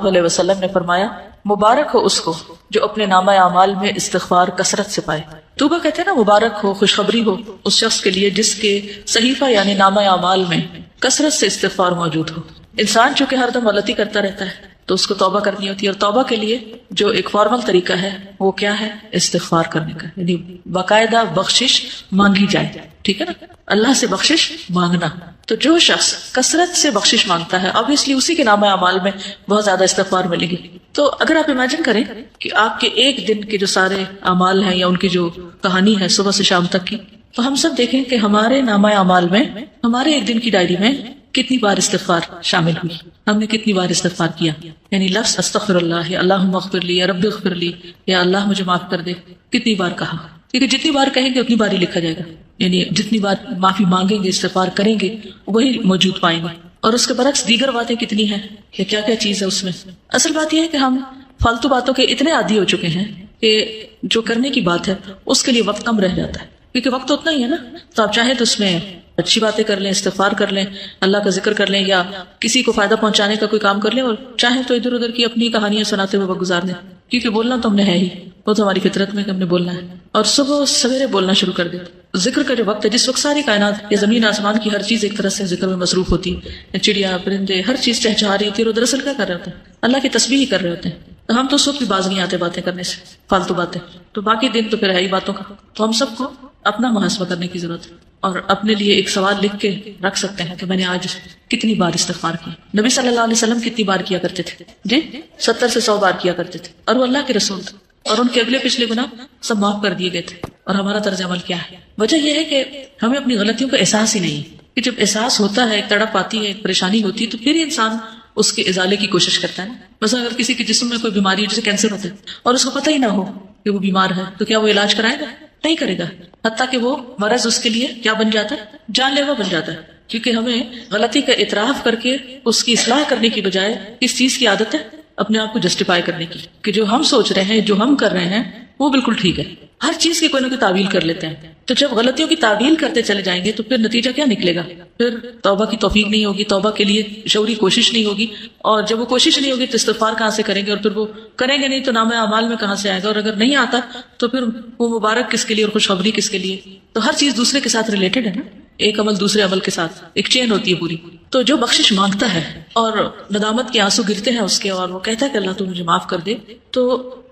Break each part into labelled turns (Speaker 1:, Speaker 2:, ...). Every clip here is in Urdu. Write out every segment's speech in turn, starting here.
Speaker 1: علیہ وسلم نے فرمایا مبارک ہو اس کو جو اپنے نامہ اعمال میں استغفار کثرت سے پائے. توبہ کہتے ہیں نا مبارک ہو، خوشخبری ہو اس شخص کے لیے جس کے صحیفہ یعنی نامہ اعمال میں کثرت سے استغفار موجود ہو. انسان چونکہ ہر دم غلطی کرتا رہتا ہے تو اس کو توبہ کرنی ہوتی ہے، اور توبہ کے لیے جو ایک فارمل طریقہ ہے وہ کیا ہے؟ استغفار کرنے کا، یعنی باقاعدہ بخشش مانگی جائے. ٹھیک ہے نا، اللہ سے بخشش مانگنا. تو جو شخص کثرت سے بخشش مانگتا ہے اب اس لیے اسی کے نامہ اعمال میں بہت زیادہ استغفار ملے گی. تو اگر آپ امیجن کریں کہ آپ کے ایک دن کے جو سارے اعمال ہیں یا ان کی جو کہانی ہے صبح سے شام تک کی، تو ہم سب دیکھیں کہ ہمارے نامہ اعمال میں ہمارے ایک دن کی ڈائری میں کتنی بار استغفار شامل ہوئی، ہم نے کتنی بار استغفار کیا. یعنی لفظ استغفر اللہ یا اللہم اغفر لی یا رب اغفر لی یا اللہ مجھے معاف کر دے کتنی بار کہا، کیونکہ جتنی بار کہیں گے اتنی بار ہی لکھا جائے گا. یعنی جتنی بار معافی مانگیں گے استغفار کریں گے وہی موجود پائیں گے. اور اس کے برعکس دیگر باتیں کتنی ہیں کہ کیا کیا چیز ہے اس میں. اصل بات یہ ہے کہ ہم فالتو باتوں کے اتنے عادی ہو چکے ہیں کہ جو کرنے کی بات ہے اس کے لیے وقت کم رہ جاتا ہے، کیونکہ وقت اتنا ہی ہے نا. تو آپ چاہیں تو اس میں اچھی باتیں کر لیں، استغفار کر لیں، اللہ کا ذکر کر لیں، یا کسی کو فائدہ پہنچانے کا کوئی کام کر لیں، اور چاہیں تو ادھر ادھر کی اپنی کہانیاں سناتے ہوئے وقت گزار دیں، کیونکہ بولنا تو ہم نے ہے ہی، وہ تو ہماری فطرت میں کہ ہم نے بولنا ہے. اور صبح سویرے بولنا شروع کر دیں. ذکر کا جو وقت ہے جس وقت ساری کائنات یا زمین آسمان کی ہر چیز ایک طرح سے ذکر میں مصروف ہوتی ہے، چڑیا پرندے ہر چیز چہچہا رہی ہوتی ہے، اور دراصل کیا کر رہے ہوتے ہیں؟ اللہ کی تسبیح ہی کر رہے ہوتے ہیں. تو ہم تو صبح بھی باز نہیں آتے باتیں کرنے سے، فالتو باتیں، تو باقی دن تو پھر ہے ہی باتوں کا. تو ہم سب کو اپنا محاسبہ کرنے کی ضرورت ہے، اور اپنے لیے ایک سوال لکھ کے رکھ سکتے ہیں کہ میں نے آج کتنی بار استغفار کی. نبی صلی اللہ علیہ وسلم کتنی بار کیا کرتے تھے؟ جی 70 سے 100 بار کیا کرتے تھے، اور وہ اللہ کے رسول تھے، اور ان کے اگلے پچھلے گناہ سب معاف کر دیے گئے تھے. اور ہمارا طرز عمل کیا ہے؟ وجہ یہ ہے کہ ہمیں اپنی غلطیوں کا احساس ہی نہیں ہے. کہ جب احساس ہوتا ہے، ایک تڑپ آتی ہے، ایک پریشانی ہوتی ہے، تو پھر انسان اس کے ازالے کی کوشش کرتا ہے نا. مثلا اگر کسی کے جسم میں کوئی بیماری ہو، جیسے کینسر ہوتا ہے، اور اس کو پتہ ہی نہ ہو کہ وہ بیمار ہے، تو کیا وہ علاج کرائے گا؟ نہیں کرے گا. حتیٰ کہ وہ مرض اس کے لیے کیا بن جاتا ہے؟ جان لیوا بن جاتا ہے. کیونکہ ہمیں غلطی کا اعتراف کر کے اس کی اصلاح کرنے کی بجائے اس چیز کی عادت ہے اپنے آپ کو جسٹیفائی کرنے کی، کہ جو ہم سوچ رہے ہیں، جو ہم کر رہے ہیں وہ بالکل ٹھیک ہے. ہر چیز کی کوئی نہ کوئی تعویل کر لیتے ہیں. تو جب غلطیوں کی تعویل کرتے چلے جائیں گے تو پھر نتیجہ کیا نکلے گا؟ پھر توبہ کی توفیق نہیں ہوگی، توبہ کے لیے شعوری کوشش نہیں ہوگی، اور جب وہ کوشش نہیں ہوگی تو استغفار کہاں سے کریں گے؟ اور پھر وہ کریں گے نہیں تو نامہ اعمال میں کہاں سے آئے گا؟ اور اگر نہیں آتا تو پھر وہ مبارک کس کے لیے اور خوشخبری کس کے لیے؟ تو ہر چیز دوسرے کے ساتھ ریلیٹڈ ہے نا، ایک عمل دوسرے عمل کے ساتھ ایک چین ہوتی ہے پوری. تو جو بخشش مانگتا ہے اور ندامت کے آنسو گرتے ہیں اس کے، اور وہ کہتا ہے کہ اللہ تو مجھے معاف کر دے، تو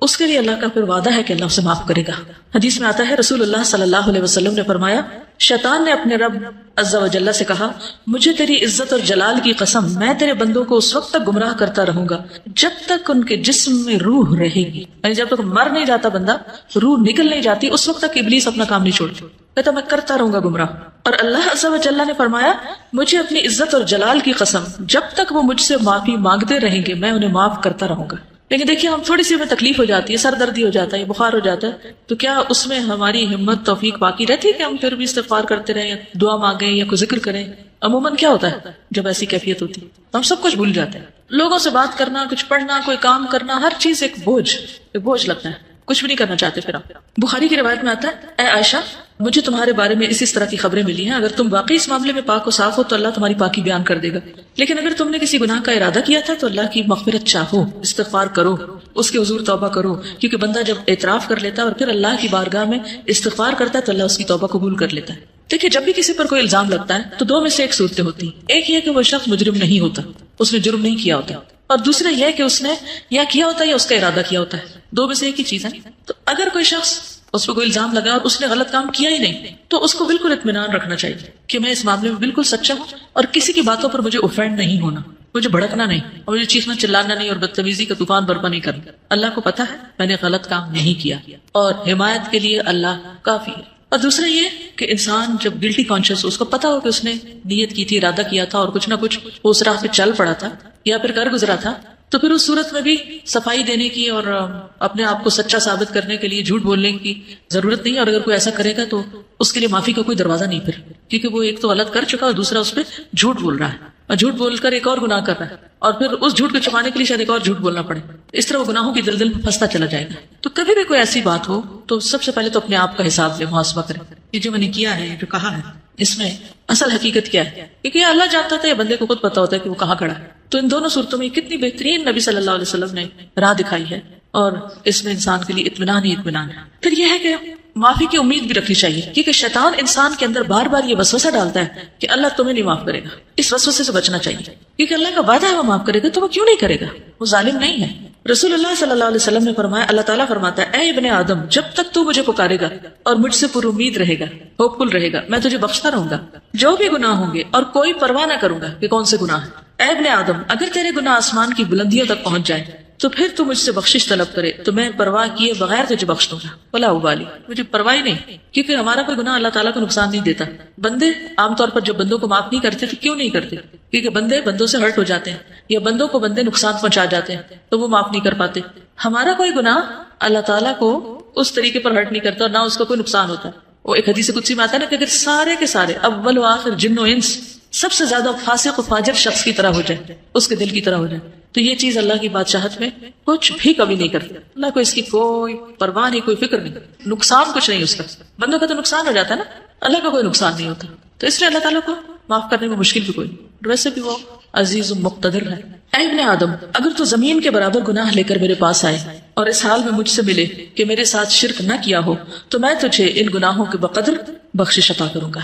Speaker 1: اس کے لیے اللہ کا پھر وعدہ ہے کہ اللہ اسے معاف کرے گا. حدیث میں آتا ہے رسول اللہ صلی اللہ علیہ وسلم نے فرمایا شیطان نے اپنے رب عز و جل سے کہا مجھے تیری عزت اور جلال کی قسم میں تیرے بندوں کو اس وقت تک گمراہ کرتا رہوں گا جب تک ان کے جسم میں روح رہے گی. یعنی جب تک مر نہیں جاتا بندہ، روح نکل نہیں جاتی، اس وقت تک ابلیس اپنا کام نہیں چھوڑتا، کہتا میں کرتا رہوں گا گمراہ. اور اللہ عز و جل نے فرمایا مجھے اپنی عزت اور جلال کی قسم جب تک وہ مجھ سے معافی مانگتے رہیں گے میں انہیں معاف کرتا رہوں گا. لیکن دیکھیے ہم تھوڑی سی ہمیں تکلیف ہو جاتی ہے، سر دردی ہو جاتا ہے، بخار ہو جاتا ہے، تو کیا اس میں ہماری ہمت توفیق باقی رہتی ہے کہ ہم پھر بھی استغفار کرتے رہیں یا دعا مانگیں یا کوئی ذکر کریں؟ عموماً کیا ہوتا ہے جب ایسی کیفیت ہوتی ہے تو ہم سب کچھ بھول جاتے ہیں. لوگوں سے بات کرنا، کچھ پڑھنا، کوئی کام کرنا، ہر چیز ایک بوجھ لگتا ہے، کچھ بھی نہیں کرنا چاہتے. پھر آپ بخاری کی روایت میں آتا ہے اے عائشہ مجھے تمہارے بارے میں اس طرح کی خبریں ملی ہیں، اگر تم واقعی اس معاملے میں پاک و صاف ہو تو اللہ تمہاری پاکی بیان کر دے گا، لیکن اگر تم نے کسی گناہ کا ارادہ کیا تھا تو اللہ کی مغفرت چاہو، استغفار کرو، اس کے حضور توبہ کرو، کیونکہ بندہ جب اعتراف کر لیتا ہے اور پھر اللہ کی بارگاہ میں استغفار کرتا ہے تو اللہ اس کی توبہ قبول کر لیتا ہے. دیکھیے جب بھی کسی پر کوئی الزام لگتا ہے تو دو میں سے ایک صورتیں ہوتی ہیں. ایک یہ کہ وہ شخص مجرم نہیں ہوتا، اس نے جرم نہیں کیا ہوتا، اور دوسرا یہ کہ اس نے یا کیا ہوتا ہے یا اس کا ارادہ کیا ہوتا ہے. دو میں سے ایک ہی چیز ہے. تو اگر کوئی شخص اس پہ کوئی الزام لگا اور اس نے غلط کام کیا ہی نہیں تو اس کو بالکل اطمینان رکھنا چاہیے کہ میں اس معاملے میں بالکل سچا ہوں اور کسی کی باتوں پر مجھے اوفینڈ نہیں ہونا، مجھے بھڑکنا نہیں، اور مجھے چیخنا چلانا نہیں اور بدتمیزی کا طوفان برپا نہیں کرنا. اللہ کو پتا ہے میں نے غلط کام نہیں کیا، اور حمایت کے لیے اللہ کافی ہے. اور دوسرا یہ کہ انسان جب گلٹی کانشیس ہو، اس کو پتا ہو کہ اس نے نیت کی تھی، ارادہ کیا تھا اور کچھ نہ کچھ وہ اس راہ پہ چل پڑا تھا یا پھر کر گزرا تھا، تو پھر اس صورت میں بھی صفائی دینے کی اور اپنے آپ کو سچا ثابت کرنے کے لیے جھوٹ بولنے کی ضرورت نہیں. اور اگر کوئی ایسا کرے گا تو اس کے لیے معافی کا کوئی دروازہ نہیں پھر، کیونکہ وہ ایک تو غلط کر چکا اور دوسرا اس پہ جھوٹ بول رہا ہے، اور جھوٹ بول کر ایک اور گناہ کر رہا ہے، اور پھر اس جھوٹ کو چھپانے کے لیے شاید ایک اور جھوٹ بولنا پڑے. اس طرح وہ گناہوں کی دلدل میں پھنستا چلا جائے گا. تو کبھی بھی کوئی ایسی بات ہو تو سب سے پہلے تو اپنے آپ کا حساب لے، محاسبہ کرے، یہ جو میں نے کیا ہے، جو کہا ہے، اس میں اصل حقیقت کیا ہے، کیونکہ اللہ جانتا تھا، یہ بندے کو خود پتا ہوتا ہے کہ وہ کہاں کھڑا ہے. تو ان دونوں صورتوں میں کتنی بہترین نبی صلی اللہ علیہ وسلم نے راہ دکھائی ہے، اور اس میں انسان کے لیے اطمینان ہی اطمینان ہے۔ پھر یہ ہے کہ معافی کی امید بھی رکھنی چاہیے، کیونکہ شیطان انسان کے اندر بار بار یہ وسوسہ ڈالتا ہے کہ اللہ تمہیں نہیں معاف کرے گا۔ اس وسوسے سے بچنا چاہیے، کیونکہ اللہ کا وعدہ ہے وہ معاف کرے گا، تو وہ کیوں نہیں کرے گا؟ وہ ظالم نہیں ہے۔ رسول اللہ صلی اللہ علیہ وسلم نے فرمایا، اللہ تعالیٰ فرماتا ہے، اے ابن آدم، جب تک تو مجھے پکارے گا اور مجھ سے پر امید رہے گا، ہوپ فل رہے گا، میں تجھے بخشتا رہوں گا جو بھی گناہ ہوں گے، اور کوئی پرواہ نہ کروں گا کہ کون سے گناہ ہیں۔ اے ابن آدم، اگر تیرے گناہ آسمان کی بلندیوں تک پہنچ جائے تو پھر تو مجھ سے بخشش طلب کرے تو میں پرواہ کیے بغیر تجھے بخش دوں گا، ولا ابالی، مجھے پرواہ نہیں، کیونکہ ہمارا کوئی گناہ اللہ تعالیٰ کو نقصان نہیں دیتا۔ بندے عام طور پر جب بندوں کو معاف نہیں کرتے تو کیوں نہیں کرتے؟ کیونکہ بندے بندوں سے ہرٹ ہو جاتے ہیں، یا بندوں کو بندے نقصان پہنچا جاتے ہیں تو وہ معاف نہیں کر پاتے۔ ہمارا کوئی گناہ اللہ تعالیٰ کو اس طریقے پر ہرٹ نہیں کرتا اور نہ اس کا کوئی نقصان ہوتا۔ وہ ایک حدیث قدسی میں آتا ہے نا کہ اگر سارے کے سارے اول و آخر جن و انس سب سے زیادہ فاسق و فاجر شخص کی طرح ہو جائے، اس کے دل کی طرح ہو جائے، تو یہ چیز اللہ کی بادشاہت میں کچھ بھی کبھی نہیں کرتی۔ اللہ کو اس کی کوئی پرواہ نہیں، کوئی فکر نہیں، نقصان کچھ نہیں اس کا۔ بندوں کا تو نقصان ہو جاتا ہے نا، اللہ کا کوئی نقصان نہیں ہوتا، تو اس لیے اللہ تعالیٰ کو معاف کرنے میں مشکل بھی کوئی نہیں، ویسے بھی وہ عزیز و مقتدر ہے۔ اے ابن آدم، اگر تو زمین کے برابر گناہ لے کر میرے پاس آئے اور اس حال میں مجھ سے ملے کہ میرے ساتھ شرک نہ کیا ہو تو میں تجھے ان گناہوں کے بقدر بخشش عطا کروں گا۔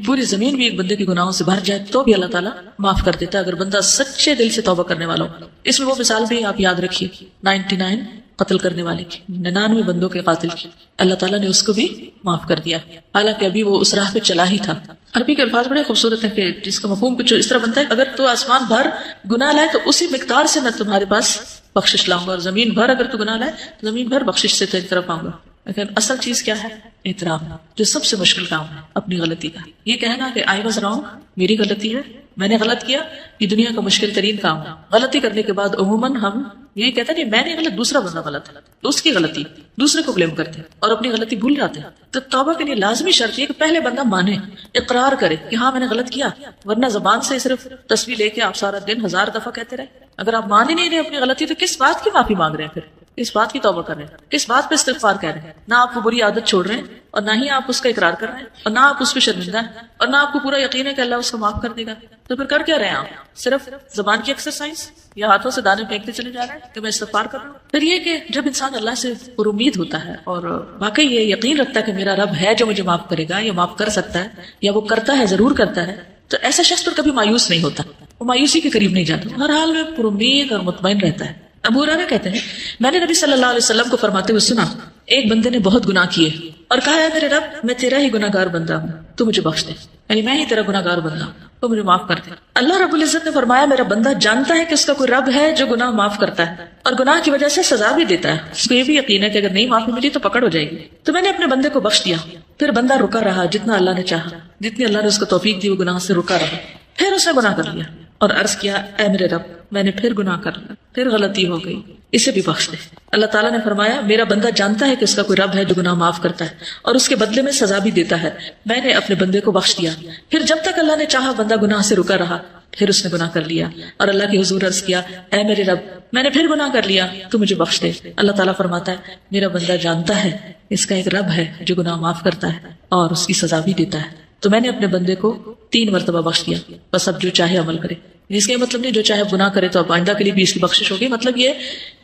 Speaker 1: پوری زمین بھی ایک بندے کے گناہوں سے بھر جائے تو بھی اللہ تعالیٰ معاف کر دیتا ہے اگر بندہ سچے دل سے توبہ کرنے والا ہو۔ اس میں وہ مثال بھی آپ یاد رکھیے 99 قتل کرنے والے کی، 99 بندوں کے قاتل کی، اللہ تعالیٰ نے اس کو بھی معاف کر دیا، حالانکہ ابھی وہ اس راہ پہ چلا ہی تھا۔ عربی کے الفاظ بڑے خوبصورت ہیں کہ جس کا مفہوم کچھ اس طرح بنتا ہے، اگر تو آسمان بھر گناہ لائے تو اسی مقدار سے میں تمہارے پاس بخشش لاؤں گا، اور زمین بھر اگر تو گناہ لائے تو زمین بھر بخشش سے تیری طرف آؤں گا۔ لیکن اصل چیز کیا ہے؟ اعتراف، جو سب سے مشکل کام ہے اپنی غلطی کا۔ یہ کہنا کہ آئی واز رانگ، میری غلطی ہے، میں نے غلط کیا، یہ دنیا کا مشکل ترین کام ہے۔ غلطی کرنے کے بعد عموماً ہم یہی کہتے ہیں کہ میں نے غلط، دوسرا بندہ غلط ہے، تو اس کی غلطی، دوسرے کو بلیم کرتے ہیں اور اپنی غلطی بھول جاتے ہیں۔ تو توبہ کے لیے لازمی شرط یہ کہ پہلے بندہ مانے، اقرار کرے کہ ہاں میں نے غلط کیا، ورنہ زبان سے صرف تسبیح لے کے آپ سارا دن 1000 دفعہ کہتے رہے۔ اگر آپ مان ہی نہیں رہے اپنی غلطی تو کس بات کی معافی مانگ رہے ہیں؟ پھر کس بات کی توبہ کر رہے ہیں؟ کس بات پہ استغفار کہہ رہے ہیں؟ نہ آپ کو بری عادت چھوڑ رہے ہیں اور نہ ہی آپ اس کا اقرار کر رہے ہیں، اور نہ آپ اس پہ شرمندہ ہیں، اور نہ آپ کو پورا یقین ہے کہ اللہ اس کو معاف کر دے گا، تو پھر کر کیا رہے ہیں آپ؟ صرف زبان کی ایکسرسائز یا ہاتھوں سے دانے پھینکتے چلے جا رہے ہیں کہ میں استغفار کر رہا ہوں۔ پھر یہ کہ جب انسان اللہ سے پر امید ہوتا ہے اور واقعی یہ یقین رکھتا ہے کہ میرا رب ہے جو مجھے معاف کرے گا یا معاف کر سکتا ہے یا وہ کرتا ہے، ضرور کرتا ہے، تو ایسا شخص پر کبھی مایوس نہیں ہوتا، وہ مایوسی کے قریب نہیں جاتا، ہر حال میں پر امید اور مطمئن رہتا ہے۔ ابو ہریرہ کہتے ہیں میں نے نبی صلی اللہ علیہ وسلم کو فرماتے ہوئے سنا، ایک بندے نے بہت گناہ کیے اور کہا ہے میرے رب میں تیرا ہی گناہ گار بندہ ہوں، تو مجھے بخش دے، یعنی میں ہی تیرا گناہ گار بندہ ہوں، تو مجھے معاف کر دے۔ اللہ رب العزت نے فرمایا میرا بندہ جانتا ہے کہ اس کا کوئی رب ہے جو گناہ معاف کرتا ہے اور گناہ کی وجہ سے سزا بھی دیتا ہے، اس کو یہ بھی یقین ہے کہ اگر نہیں معافی ملی تو پکڑ ہو جائے گی، تو میں نے اپنے بندے کو بخش دیا۔ پھر بندہ رکا رہا جتنا اللہ نے چاہا، جتنی اللہ نے اس کو توفیق دی وہ گناہ سے رکا رہا، پھر اس نے گناہ کر لیا اور عرض کیا اے میرے رب میں نے پھر گناہ کر لیا، پھر غلطی ہو گئی، اسے بھی بخش دے۔ اللہ تعالیٰ نے فرمایا میرا بندہ جانتا ہے کہ اس کا کوئی رب ہے جو گناہ معاف کرتا ہے اور اس کے بدلے میں سزا بھی دیتا ہے، میں نے اپنے بندے کو بخش دیا۔ پھر جب تک اللہ نے چاہا بندہ گناہ سے رکا رہا، پھر اس نے گناہ کر لیا اور اللہ کے حضور عرض کیا اے میرے رب میں نے پھر گناہ کر لیا، تو مجھے بخش دے۔ اللہ تعالیٰ فرماتا ہے میرا بندہ جانتا ہے اس کا ایک رب ہے جو گناہ معاف کرتا ہے اور اس کی سزا بھی دیتا ہے، تو میں نے اپنے بندے کو 3 مرتبہ بخش دیا، بس اب جو چاہے عمل کرے۔ اس کا یہ مطلب نہیں جو چاہے گناہ کرے تو اب آئندہ کے لیے بھی اس کی بخشش ہوگی، مطلب یہ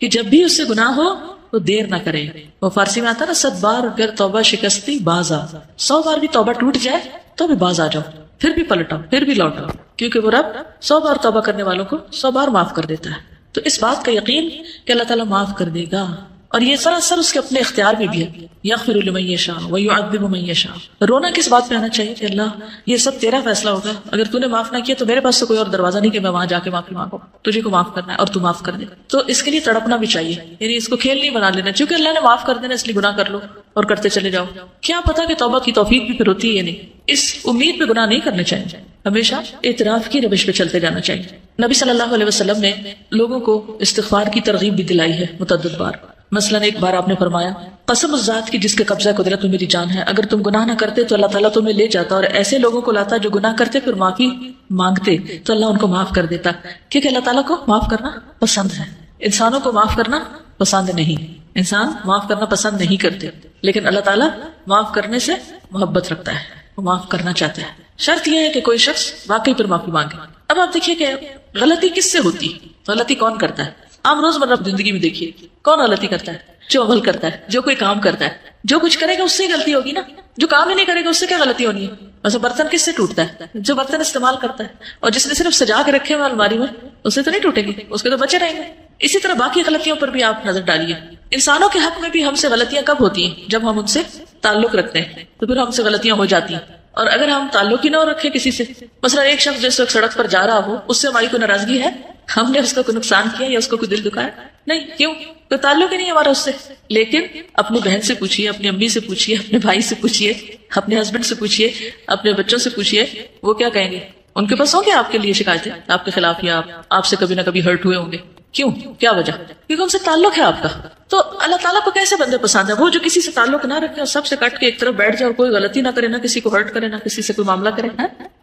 Speaker 1: کہ جب بھی اس سے گناہ ہو وہ دیر نہ کرے۔ وہ فارسی میں آتا نا 100 بار اگر توبہ شکستی باز آ، 100 بار بھی توبہ ٹوٹ جائے تو بھی باز آ جاؤ، پھر بھی پلٹاؤ، پھر بھی لوٹاؤ، کیونکہ وہ رب 100 بار توبہ کرنے والوں کو 100 بار معاف کر دیتا ہے۔ تو اس بات کا یقین کہ اللہ تعالیٰ معاف کر دے گا، اور یہ سراسر اس کے اپنے اختیار میں بھی ہے، یغفر لمن یشاء ویعذب من یشاء۔ رونا کس بات پہ آنا چاہیے کہ اللہ یہ سب تیرا فیصلہ ہوگا، اگر تو نے معاف نہ کیا تو میرے پاس تو کوئی اور دروازہ نہیں کہ میں وہاں جا کے معافی مانگوں، تجھے کو معاف کرنا ہے اور تو معاف کر دے۔ تو اس کے لیے تڑپنا بھی چاہیے، یعنی اس کو کھیل نہیں بنا لینا، چونکہ اللہ نے معاف کر دینا اس لیے گناہ کر لو اور کرتے چلے جاؤ، کیا پتا کہ توبہ کی توفیق بھی پھر ہوتی ہے یا نہیں۔ اس امید پہ گناہ نہیں کرنے چاہیے، ہمیشہ اعتراف کی روش پہ چلتے جانا چاہیے۔ نبی صلی اللہ علیہ وسلم نے لوگوں کو استغفار کی ترغیب بھی دلائی ہے متعدد بار۔ مثلا ایک بار آپ نے فرمایا قسم اس ذات کی جس کے قبضہ قدرت میں میری جان ہے، اگر تم گناہ نہ کرتے تو اللہ تعالیٰ تمہیں لے جاتا اور ایسے لوگوں کو لاتا جو گناہ کرتے پھر معافی مانگتے تو اللہ ان کو معاف کر دیتا، کیونکہ اللہ تعالیٰ کو معاف کرنا پسند ہے، انسانوں کو معاف کرنا پسند نہیں، انسان معاف کرنا پسند نہیں کرتے، لیکن اللہ تعالیٰ معاف کرنے سے محبت رکھتا ہے، وہ معاف کرنا چاہتا ہے۔ شرط یہ ہے کہ کوئی شخص واقعی پر معافی مانگے۔ اب آپ دیکھیے کہ غلطی کس سے ہوتی ہے؟ غلطی کون کرتا ہے؟ عام روزمرہ زندگی میں دیکھیے کون غلطی کرتا ہے؟ جو عمل کرتا ہے، جو کوئی کام کرتا ہے، جو کچھ کرے گا اس سے غلطی ہوگی نا. جو کام ہی نہیں کرے گا اس سے کیا غلطی ہونی ہے؟ ویسے برتن کس سے ٹوٹتا ہے؟ جو برتن استعمال کرتا ہے. اور جس نے صرف سجا کے رکھے ہوئے الماری میں اس سے تو نہیں ٹوٹے گی، اس کے تو بچے رہیں گے. اسی طرح باقی غلطیوں پر بھی آپ نظر ڈالیے. انسانوں کے حق میں بھی ہم سے غلطیاں کب ہوتی ہیں؟ جب ہم ان سے تعلق رکھتے ہیں تو پھر ہم سے غلطیاں ہو جاتی ہیں. اور اگر ہم تعلق ہی نہ رکھے کسی سے، مثلا ایک شخص جس وقت سڑک پر جا رہا ہو اس سے ہماری کوئی ناراضگی ہے؟ ہم نے اس کو کوئی نقصان کیا یا اس کو کوئی دل دکھایا؟ نہیں. کیوں؟ کوئی تعلق ہی نہیں ہمارا اس سے. لیکن اپنی بہن سے پوچھیے، اپنی امی سے پوچھیے، اپنے بھائی سے پوچھیے، اپنے ہسبینڈ سے پوچھیے، اپنے بچوں سے پوچھیے، وہ کیا کہیں گے؟ ان کے پاس ہوں گے آپ کے لیے شکایتیں آپ کے خلاف، یا آپ سے کبھی نہ کبھی ہرٹ ہوئے ہوں گے. کیوں؟ کیا وجہ؟ کیونکہ ان سے تعلق ہے آپ کا. تو اللہ تعالیٰ کو کیسے بندے پسند ہے؟ وہ جو کسی سے تعلق نہ رکھے اور سب سے کٹ کے ایک طرف بیٹھ جائے اور کوئی غلطی نہ کرے، نہ کسی کو ہرٹ کرے، نہ کسی سے کوئی معاملہ کرے،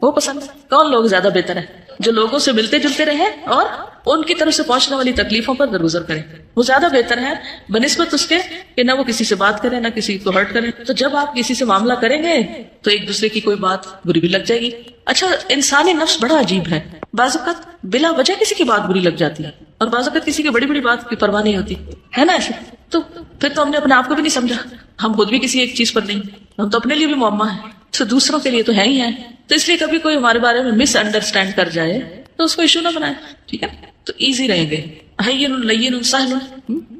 Speaker 1: وہ پسند ہے. کون لوگ زیادہ بہتر ہے؟ جو لوگوں سے ملتے جلتے رہے اور ان کی طرف سے پہنچنے والی تکلیفوں پر درگزر کریں. وہ زیادہ بہتر ہے بنسبت اس کے کہ نہ وہ کسی سے بات کرے نہ کسی کو ہرٹ کرے. تو جب آپ کسی سے معاملہ کریں گے تو ایک دوسرے کی کوئی بات بری بھی لگ جائے گی. اچھا، انسانی نفس بڑا عجیب ہے. بعض اوقات بلا وجہ کسی کی بات بری لگ جاتی ہے اور بعض اوقات کسی کی بڑی بڑی بات کی پرواہ نہیں ہوتی ہے نا ایسے. تو پھر تو ہم نے اپنے آپ کو بھی نہیں سمجھا. ہم خود بھی کسی ایک چیز پر نہیں، ہم تو اپنے لیے بھی معمہ ہیں تو دوسروں کے لیے تو ہے ہی ہے. تو اس لیے کبھی کوئی ہمارے بارے میں مس انڈرسٹینڈ کر جائے تو اس کو ایشو نہ بنائے. ٹھیک ہے، تو ایزی رہیں گے. ہین لین سہل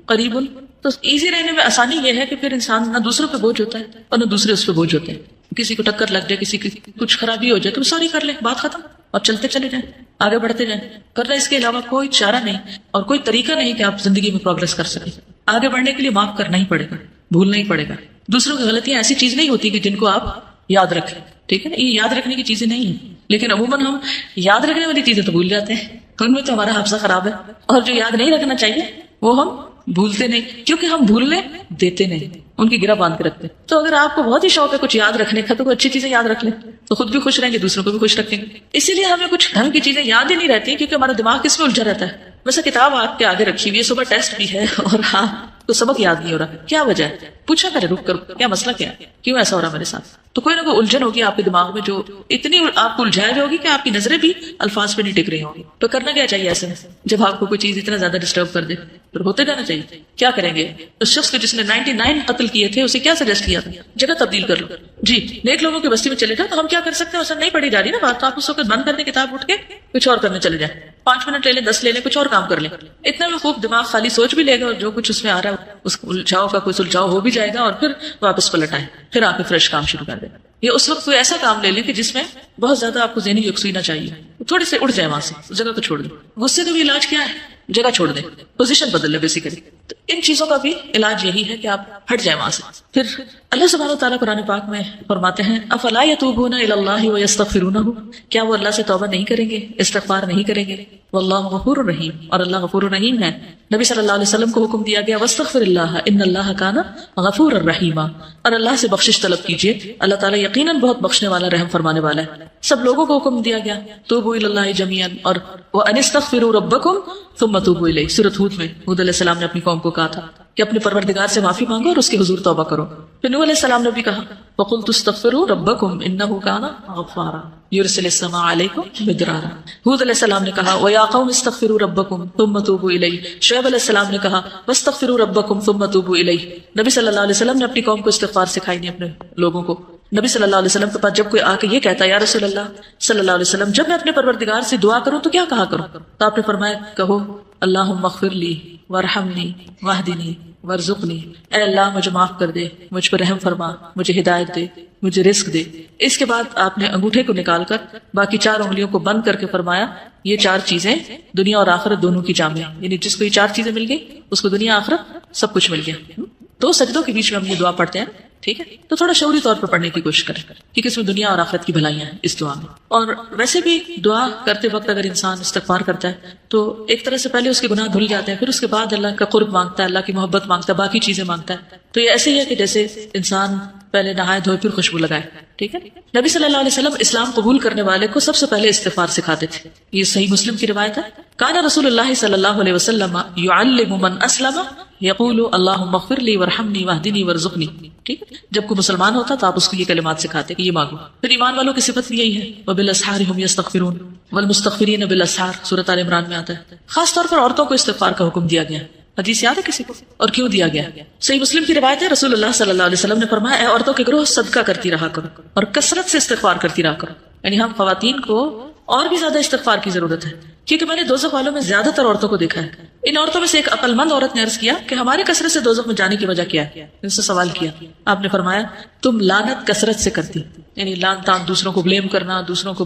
Speaker 1: قریب. تو ایزی رہنے میں آسانی یہ ہے کہ پھر انسان نہ دوسروں پہ بوجھ ہوتا ہے اور نہ دوسرے اس پہ بوجھ ہوتے ہیں. کسی کو ٹکر لگ جائے، کسی کی کچھ خرابی ہو جائے تو سوری کر لیں، بات ختم، اور چلتے چلے جائیں، آگے بڑھتے جائیں. کرنا اس کے علاوہ کوئی چارہ نہیں اور کوئی طریقہ نہیں کہ آپ زندگی میں پروگرس کر سکیں. آگے بڑھنے کے لیے معاف کرنا ہی پڑے گا، بھولنا ہی پڑے گا. دوسروں کی غلطیاں ایسی چیز نہیں ہوتی کہ جن کو آپ یاد رکھیں. ٹھیک ہے نا، یہ یاد رکھنے کی چیزیں نہیں ہیں، لیکن عموماً ہم یاد رکھنے والی چیزیں تو بھول جاتے ہیں. ان میں تو ہمارا حافظہ خراب ہے. اور جو یاد نہیں رکھنا چاہیے وہ ہم بھولتے نہیں، کیونکہ ہم بھولنے دیتے نہیں، ان کی گرہ باندھ کے رکھتے. تو اگر آپ کو بہت ہی شوق ہے کچھ یاد رکھنے کا تو کوئی اچھی چیزیں یاد رکھ لیں تو خود بھی خوش رہیں گے، دوسروں کو بھی خوش رکھیں گے. اسی لیے ہمیں کچھ ڈھنگ کی چیزیں یاد ہی نہیں رہتی کیونکہ ہمارا دماغ کس میں الجھا رہتا ہے. ویسے کتاب آپ کے آگے رکھی ہوئی ہے، صبح ٹیسٹ بھی ہے اور ہاں تو سبق یاد نہیں ہو رہا. کیا وجہ ہے؟ پوچھا کرے رک کر، کیا مسئلہ کیا ہے، کیوں ایسا ہو رہا میرے ساتھ؟ تو کوئی نہ کوئی الجھن ہوگی آپ کے دماغ میں جو اتنی آپ کو الجھائے ہوئی ہوگی کہ آپ کی نظریں بھی الفاظ پہ نہیں ٹک رہی ہوں گی. تو کرنا کیا چاہیے ایسے میں جب آپ کو کوئی چیز اتنا زیادہ ڈسٹرب کر دے؟ پھر ہوتے جانا چاہیے. کیا کریں گے؟ اس شخص کو جس نے 99 قتل کیے تھے اسے کیا سجیسٹ کیا تھا؟ جگہ تبدیل کر لو. جی، نیک لوگوں کی بستی میں چلے جاؤ. تو ہم کیا کر سکتے ہیں؟ اسے نہیں پڑھی جا رہی نا بات، تو آپ اس وقت بند کر دیں کتاب، اٹھ کے کچھ اور کرنے چلے جائیں. 5 منٹ لے لیں، 10 لے لیں، کچھ اور کام کر لیں. اتنا میں خوب دماغ خالی سوچ بھی لے گا اور جو کچھ اس میں آ رہا ہے اس الجھاؤ کا کوئی سلجھاؤ ہو بھی جائے گا اور پھر واپس پلٹ آئے، پھر آپ فریش کام شروع کر دیں. یہ اس وقت کوئی ایسا کام لے لیں کہ جس میں بہت زیادہ آپ کو ذہنی یکسوئی نہ چاہیے، تھوڑے سے اٹھ جائے وہاں سے، اس جگہ کو چھوڑ دیں. غصے کا بھی علاج کیا ہے؟ جگہ چھوڑ دیں، پوزیشن بدل لیں بیسیکلی. تو ان چیزوں کا بھی علاج یہی ہے کہ آپ ہٹ جائیں وہاں سے. پھر اللہ سبحانہ وتعالیٰ قرآن پاک میں فرماتے ہیں افلا یتوبون الی اللہ ویستغفرونہ، کیا وہ اللہ سے توبہ نہیں کریں گے، استغفار نہیں کریں گے؟ واللہ غفور رحیم، اور اللہ غفور الرحیم ہے. نبی صلی اللہ علیہ وسلم کو حکم دیا گیا واستغفر اللہ ان اللہ کان غفور الرحیم، اور اللہ سے بخشش طلب کیجیے، اللہ تعالیٰ یقیناً بہت بخشنے والا، رحم فرمانے والا ہے. سب لوگوں کو حکم دیا گیا توبوا الی اللہ جميعا، اور وان استغفروا ربکم ثم توبوا الیہ. سورۃ ہود میں ہود علیہ السلام نے اپنی قوم کو کہا تھا کہ اپنے پروردگار سے معافی مانگو اور اس کے حضور توبہ کرو. پھر نوح علیہ السلام نے بھی کہا وقلت استغفروا ربکم انہ کان غفارا یرسل السماء علیکم مدرارا. ہود علیہ السلام نے کہا ویا قوم استغفروا ربکم ثم توبوا الیہ. شعیب علیہ السلام نے کہا واستغفروا ربکم ثم توبوا الیہ. نبی صلی اللہ علیہ وسلم نے اپنی قوم کو استغفار سکھائی نہیں، اپنے لوگوں کو. نبی صلی اللہ علیہ وسلم کے پاس جب کوئی آ کے یہ کہتا ہے یا رسول اللہ صلی اللہ علیہ وسلم جب میں اپنے پروردگار سے دعا کروں تو کیا کہا کروں؟ تو آپ نے فرمایا کہو اللہم اغفر لی وارحمنی واہدنی وارزقنی، اے اللہ مجھے معاف کر دے، مجھ پر رحم فرما، مجھے ہدایت دے، مجھے رزق دے. اس کے بعد آپ نے انگوٹھے کو نکال کر باقی 4 انگلیوں کو بند کر کے فرمایا یہ 4 چیزیں دنیا اور آخرت دونوں کی جامع، یعنی جس کو یہ 4 چیزیں مل گئی اس کو دنیا آخرت سب کچھ مل گیا. 2 سجدوں کے بیچ میں ہم یہ دعا پڑھتے ہیں. ٹھیک ہے، تو تھوڑا شعوری طور پر پڑھنے کی کوشش کریں کیونکہ اس میں دنیا اور آخرت کی بھلائیاں ہیں اس دعا میں. اور ویسے بھی دعا کرتے وقت اگر انسان استغفار کرتا ہے تو ایک طرح سے پہلے اس کے گناہ دھل جاتے ہیں، پھر اس کے بعد اللہ کا قرب مانگتا ہے، اللہ کی محبت مانگتا ہے، باقی چیزیں مانگتا ہے. تو یہ ایسے ہی ہے کہ جیسے انسان پہلے نہائے دھوئے پھر خوشبو لگائے. ٹھیک ہے، نبی صلی اللہ علیہ وسلم اسلام قبول کرنے والے کو سب سے پہلے استغفار سکھاتے تھے. یہ صحیح مسلم کی روایت ہے. کان رسول اللہ صلی اللہ علیہ وسلم یعلم من اسلم یقول اللہم اغفر لی ورحمنی واہدنی وارزقنی. ٹھیک ہے، جب کوئی مسلمان ہوتا تو آپ اس کو یہ کلمات سکھاتے کہ یہ مانگو. پھر ایمان والوں کی صفت بھی یہی ہے، وبالاسحار هم یستغفرون والمستغفرین بالاسحار، سورۃ آل عمران میں آتا ہے. خاص طور پر عورتوں کو استغفار کا حکم دیا گیا. حدیث یاد ہے کسی کو؟ اور کیوں دیا گیا؟ صحیح مسلم کی روایت ہے، رسول اللہ صلی اللہ علیہ وسلم نے فرمایا، اے عورتوں کے گروہ صدقہ کرتی رہا کرو اور کثرت سے استغفار کرتی رہا کرو. یعنی ہم خواتین کو اور بھی زیادہ استغفار کی ضرورت ہے، کیونکہ میں نے دوزخ والوں میں زیادہ تر عورتوں کو دیکھا ہے. ان عورتوں میں سے ایک عقل مند عورت نے عرض کیا کہ ہمارے کثرت سے دوزخ میں جانے کی وجہ کیا ہے؟ ان سے سوال کیا. آپ نے فرمایا تم لعنت کثرت سے کرتی، یعنی لعن تان، دوسروں کو بلیم کرنا، دوسروں کو